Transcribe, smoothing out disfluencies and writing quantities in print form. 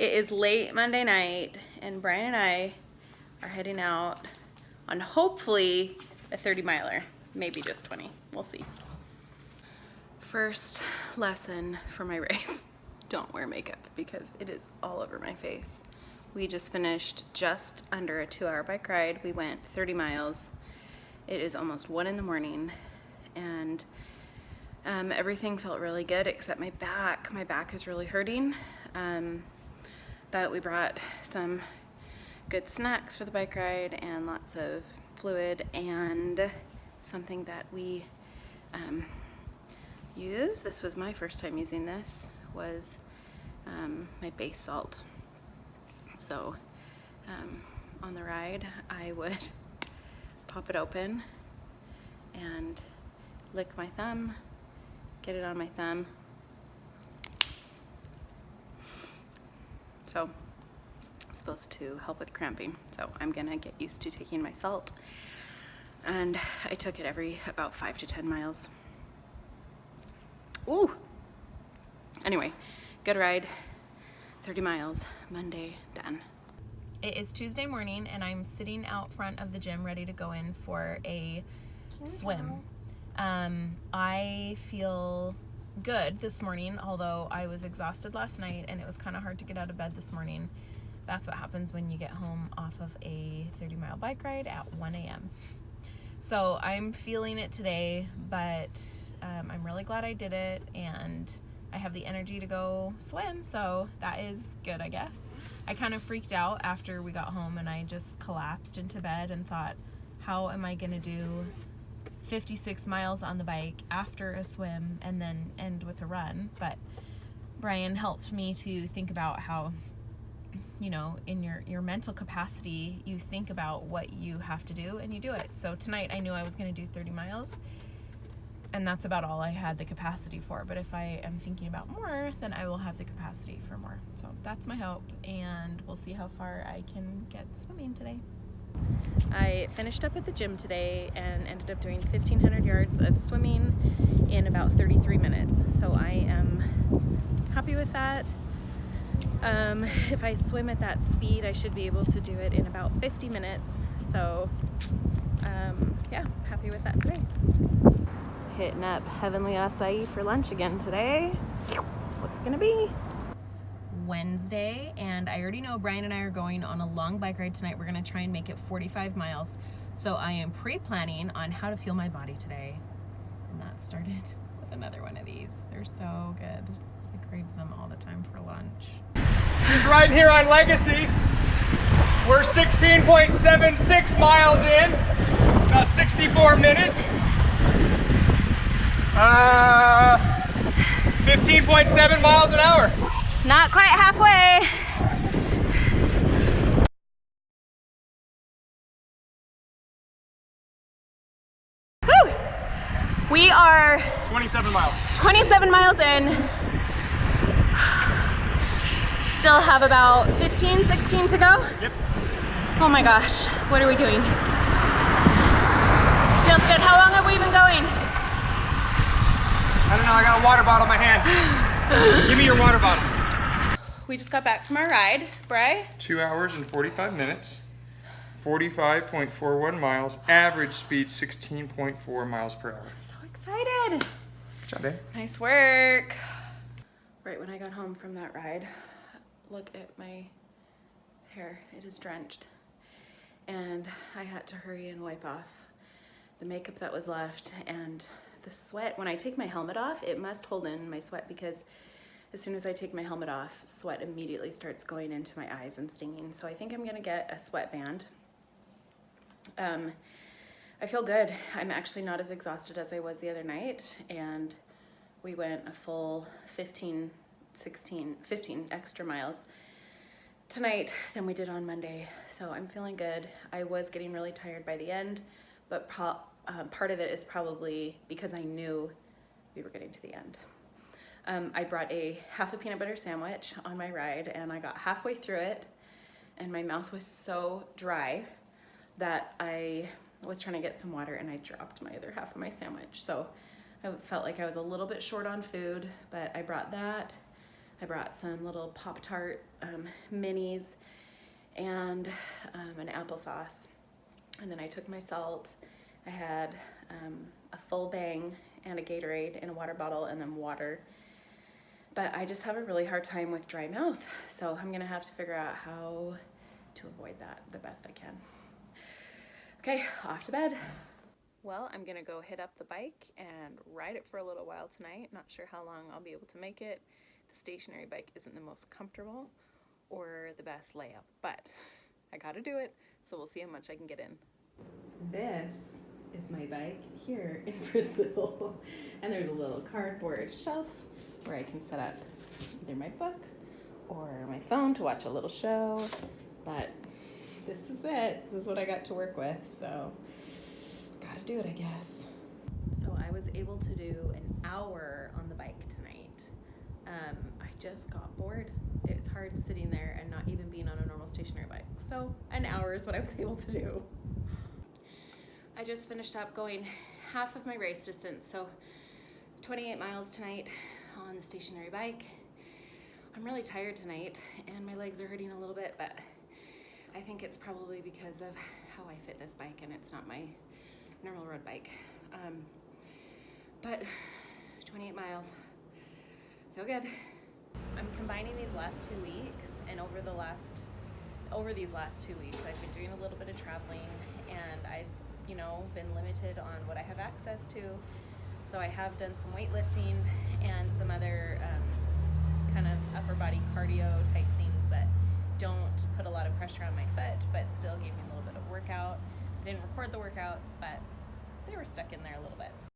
It is late Monday night, and Brian and I are heading out on hopefully a 30 miler, maybe just 20. We'll see. First lesson for my race. Don't wear makeup because it is all over my face. We just finished just under a 2-hour bike ride. We went 30 miles. It is almost 1 in the morning, and everything felt really good except my back. My back is really hurting, but we brought some good snacks for the bike ride and lots of fluid, and something that we use. This was my first time using this, was my base salt. So on the ride, I would pop it open and lick my thumb, get it on my thumb. So it's supposed to help with cramping. So I'm gonna get used to taking my salt. And I took it every about 5 to 10 miles. Ooh! Anyway, good ride. 30 miles, Monday, done. It is Tuesday morning, and I'm sitting out front of the gym ready to go in for a swim. I feel good this morning, although I was exhausted last night and it was kind of hard to get out of bed this morning. That's what happens when you get home off of a 30-mile bike ride at 1 a.m. So I'm feeling it today, but I'm really glad I did it, and I have the energy to go swim, so that is good, I guess. I kind of freaked out after we got home, and I just collapsed into bed and thought, how am I gonna do 56 miles on the bike after a swim and then end with a run? But Brian helped me to think about how, you know, in your mental capacity, you think about what you have to do and you do it. So tonight I knew I was gonna do 30 miles, and that's about all I had the capacity for. But if I am thinking about more, then I will have the capacity for more. So that's my hope, and we'll see how far I can get swimming today. I finished up at the gym today and ended up doing 1,500 yards of swimming in about 33 minutes. So I am happy with that. If I swim at that speed, I should be able to do it in about 50 minutes. So yeah, happy with that today. Hitting up Heavenly Acai for lunch again today. What's it gonna be? Wednesday, and I already know Brian and I are going on a long bike ride tonight. We're gonna try and make it 45 miles. So I am pre-planning on how to fuel my body today. And that started with another one of these. They're so good. I crave them all the time for lunch. Just right here on Legacy. We're 16.76 miles in, about 64 minutes. 15.7 miles an hour. Not quite halfway. Whew. We are 27 miles. 27 miles in. Still have about 15, 16 to go. Yep. Oh my gosh, what are we doing? Feels good. How long have we been going? I don't know, I got a water bottle in my hand. Give me your water bottle. We just got back from our ride, Bri. 2 hours and 45 minutes, 45.41 miles, average speed 16.4 miles per hour. So excited. Good job, babe. Nice work. Right when I got home from that ride, look at my hair. It is drenched. And I had to hurry and wipe off the makeup that was left, and the sweat. When I take my helmet off, it must hold in my sweat, because as soon as I take my helmet off, sweat immediately starts going into my eyes and stinging. So I think I'm gonna get a sweatband. I feel good. I'm actually not as exhausted as I was the other night, and we went a full 15 extra miles tonight than we did on Monday. So I'm feeling good. I was getting really tired by the end, but part of it is probably because I knew we were getting to the end. I brought half a peanut butter sandwich on my ride, and I got halfway through it, and my mouth was so dry that I was trying to get some water, and I dropped my other half of my sandwich. So I felt like I was a little bit short on food, but I brought that. I brought some little Pop-Tart minis and an applesauce. And then I took my salt. I had a full Bang and a Gatorade in a water bottle and then water. But I just have a really hard time with dry mouth, so I'm gonna have to figure out how to avoid that the best I can. Okay, off to bed. Well, I'm gonna go hit up the bike and ride it for a little while tonight. Not sure how long I'll be able to make it. The stationary bike isn't the most comfortable or the best layout, but I gotta do it, so we'll see how much I can get in. This is my bike here in Brazil, and there's a little cardboard shelf where I can set up either my book or my phone to watch a little show, but this is it. This is what I got to work with, so gotta do it, I guess. So I was able to do an hour on the bike tonight. I just got bored. It's hard sitting there and not even being on a normal stationary bike. So an hour is what I was able to do. I just finished up going half of my race distance, so 28 miles tonight on the stationary bike. I'm really tired tonight and my legs are hurting a little bit, but I think it's probably because of how I fit this bike and it's not my normal road bike. But 28 miles, feel good. I'm combining these last 2 weeks, and over these last 2 weeks, I've been doing a little bit of traveling, and I've, been limited on what I have access to. So I have done some weightlifting and some other kind of upper body cardio type things that don't put a lot of pressure on my foot, but still gave me a little bit of workout. I didn't record the workouts, but they were stuck in there a little bit.